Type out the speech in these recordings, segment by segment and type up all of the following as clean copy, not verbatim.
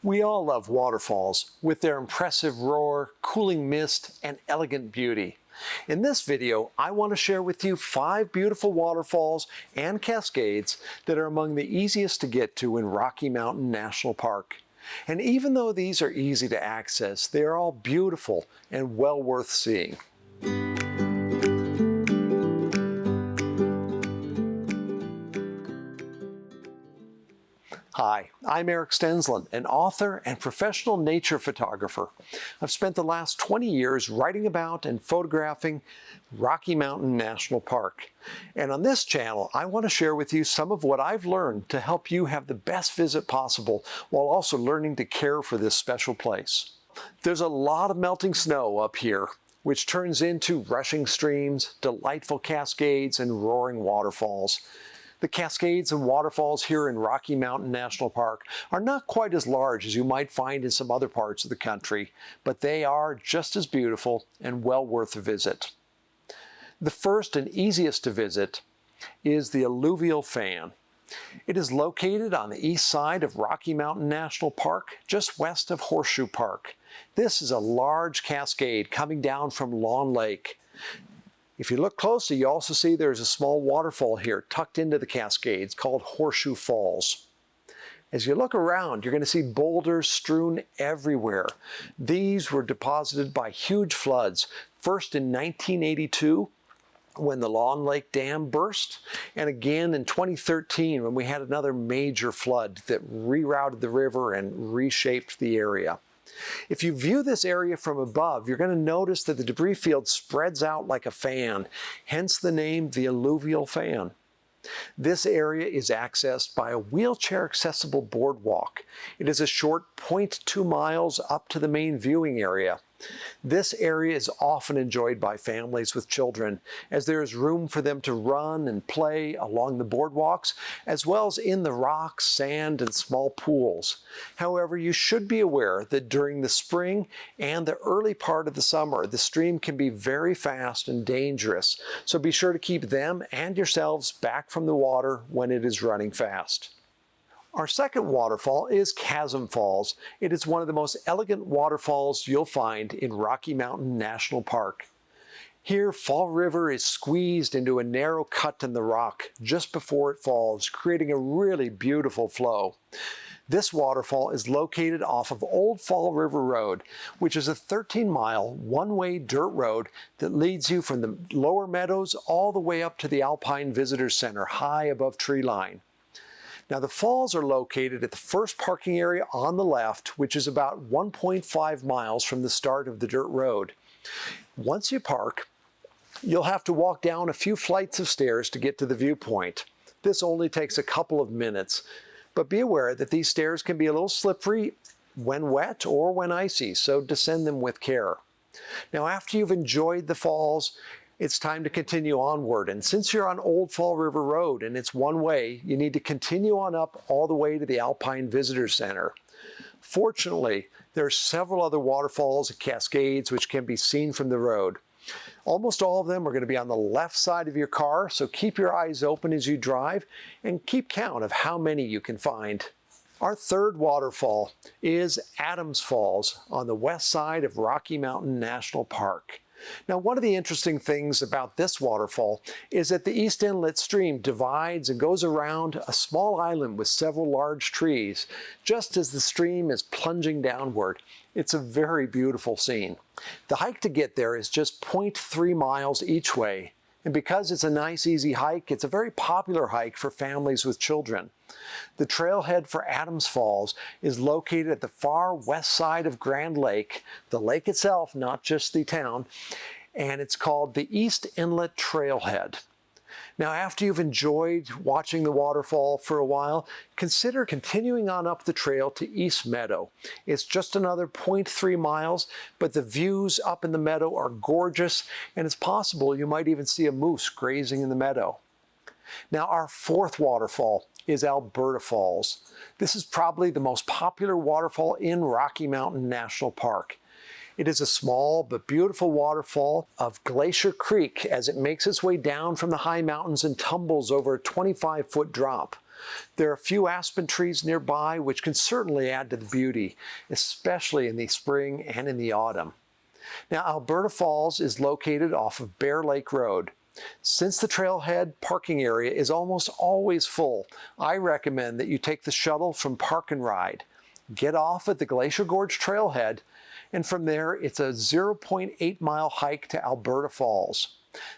We all love waterfalls with their impressive roar, cooling mist, and elegant beauty. In this video, I want to share with you 5 beautiful waterfalls and cascades that are among the easiest to get to in Rocky Mountain National Park. And even though these are easy to access, they are all beautiful and well worth seeing. Hi, I'm Eric Stensland, an author and professional nature photographer. I've spent the last 20 years writing about and photographing Rocky Mountain National Park. And on this channel, I want to share with you some of what I've learned to help you have the best visit possible while also learning to care for this special place. There's a lot of melting snow up here, which turns into rushing streams, delightful cascades, and roaring waterfalls. The cascades and waterfalls here in Rocky Mountain National Park are not quite as large as you might find in some other parts of the country, but they are just as beautiful and well worth a visit. The first and easiest to visit is the Alluvial Fan. It is located on the east side of Rocky Mountain National Park, just west of Horseshoe Park. This is a large cascade coming down from Lawn Lake. If you look closely, you also see there's a small waterfall here tucked into the Cascades called Horseshoe Falls. As you look around, you're going to see boulders strewn everywhere. These were deposited by huge floods, first in 1982 when the Lawn Lake Dam burst, and again in 2013 when we had another major flood that rerouted the river and reshaped the area. If you view this area from above, you're going to notice that the debris field spreads out like a fan, hence the name the Alluvial Fan. This area is accessed by a wheelchair-accessible boardwalk. It is a short 0.2 miles up to the main viewing area. This area is often enjoyed by families with children, as there is room for them to run and play along the boardwalks, as well as in the rocks, sand, and small pools. However, you should be aware that during the spring and the early part of the summer, the stream can be very fast and dangerous, so be sure to keep them and yourselves back from the water when it is running fast. Our second waterfall is Chasm Falls. It is one of the most elegant waterfalls you'll find in Rocky Mountain National Park. Here, Fall River is squeezed into a narrow cut in the rock just before it falls, creating a really beautiful flow. This waterfall is located off of Old Fall River Road, which is a 13-mile, one-way dirt road that leads you from the lower meadows all the way up to the Alpine Visitors Center, high above tree line. Now, the falls are located at the first parking area on the left, which is about 1.5 miles from the start of the dirt road. Once you park, you'll have to walk down a few flights of stairs to get to the viewpoint. This only takes a couple of minutes, but be aware that these stairs can be a little slippery when wet or when icy, so descend them with care. Now, after you've enjoyed the falls, it's time to continue onward, and since you're on Old Fall River Road and it's one way, you need to continue on up all the way to the Alpine Visitors Center. Fortunately, there are several other waterfalls and cascades which can be seen from the road. Almost all of them are going to be on the left side of your car, so keep your eyes open as you drive and keep count of how many you can find. Our third waterfall is Adams Falls on the west side of Rocky Mountain National Park. Now, one of the interesting things about this waterfall is that the East Inlet stream divides and goes around a small island with several large trees, just as the stream is plunging downward. It's a very beautiful scene. The hike to get there is just 0.3 miles each way, and because it's a nice, easy hike, it's a very popular hike for families with children. The trailhead for Adams Falls is located at the far west side of Grand Lake, the lake itself, not just the town, and it's called the East Inlet Trailhead. Now, after you've enjoyed watching the waterfall for a while, consider continuing on up the trail to East Meadow. It's just another 0.3 miles, but the views up in the meadow are gorgeous, and it's possible you might even see a moose grazing in the meadow. Now, our fourth waterfall is Alberta Falls. This is probably the most popular waterfall in Rocky Mountain National Park. It is a small but beautiful waterfall of Glacier Creek as it makes its way down from the high mountains and tumbles over a 25-foot drop. There are a few aspen trees nearby which can certainly add to the beauty, especially in the spring and in the autumn. Now, Alberta Falls is located off of Bear Lake Road. Since the trailhead parking area is almost always full, I recommend that you take the shuttle from Park and Ride. Get off at the Glacier Gorge trailhead, and from there it's a 0.8-mile hike to Alberta Falls.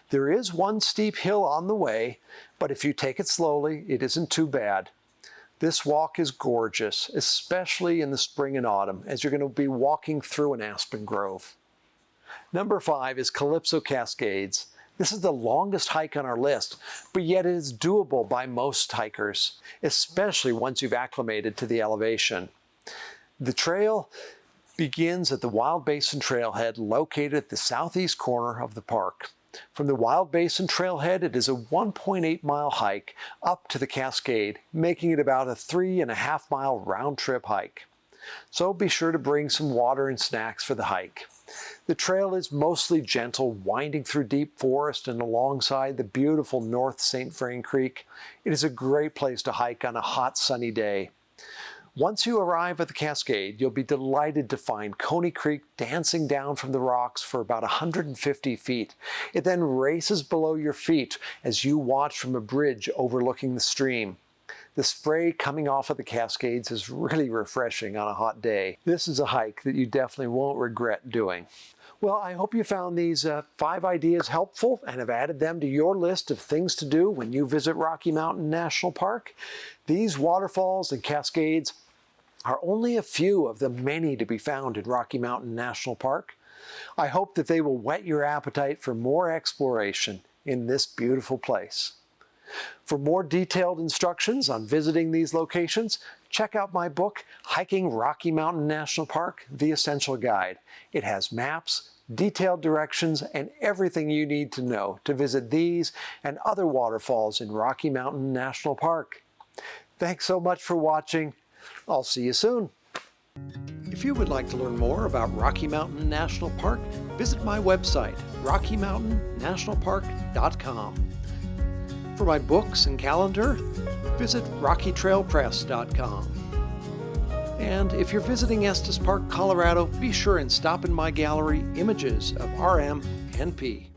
There is one steep hill on the way, but if you take it slowly, it isn't too bad. This walk is gorgeous, especially in the spring and autumn, as you're going to be walking through an aspen grove. Number 5 is Calypso Cascades. This is the longest hike on our list, but yet it is doable by most hikers, especially once you've acclimated to the elevation. The trail begins at the Wild Basin Trailhead located at the southeast corner of the park. From the Wild Basin Trailhead, it is a 1.8-mile hike up to the Cascade, making it about a 3.5-mile round-trip hike. So be sure to bring some water and snacks for the hike. The trail is mostly gentle, winding through deep forest and alongside the beautiful North St. Vrain Creek. It is a great place to hike on a hot, sunny day. Once you arrive at the Cascade, you'll be delighted to find Coney Creek dancing down from the rocks for about 150 feet. It then races below your feet as you watch from a bridge overlooking the stream. The spray coming off of the Cascades is really refreshing on a hot day. This is a hike that you definitely won't regret doing. Well, I hope you found these 5 ideas helpful and have added them to your list of things to do when you visit Rocky Mountain National Park. These waterfalls and cascades are only a few of the many to be found in Rocky Mountain National Park. I hope that they will whet your appetite for more exploration in this beautiful place. For more detailed instructions on visiting these locations, check out my book, Hiking Rocky Mountain National Park, The Essential Guide. It has maps, detailed directions, and everything you need to know to visit these and other waterfalls in Rocky Mountain National Park. Thanks so much for watching. I'll see you soon. If you would like to learn more about Rocky Mountain National Park, visit my website, rockymountainnationalpark.com. For my books and calendar, visit rockytrailpress.com. And if you're visiting Estes Park, Colorado, be sure and stop in my gallery, Images of RM and P.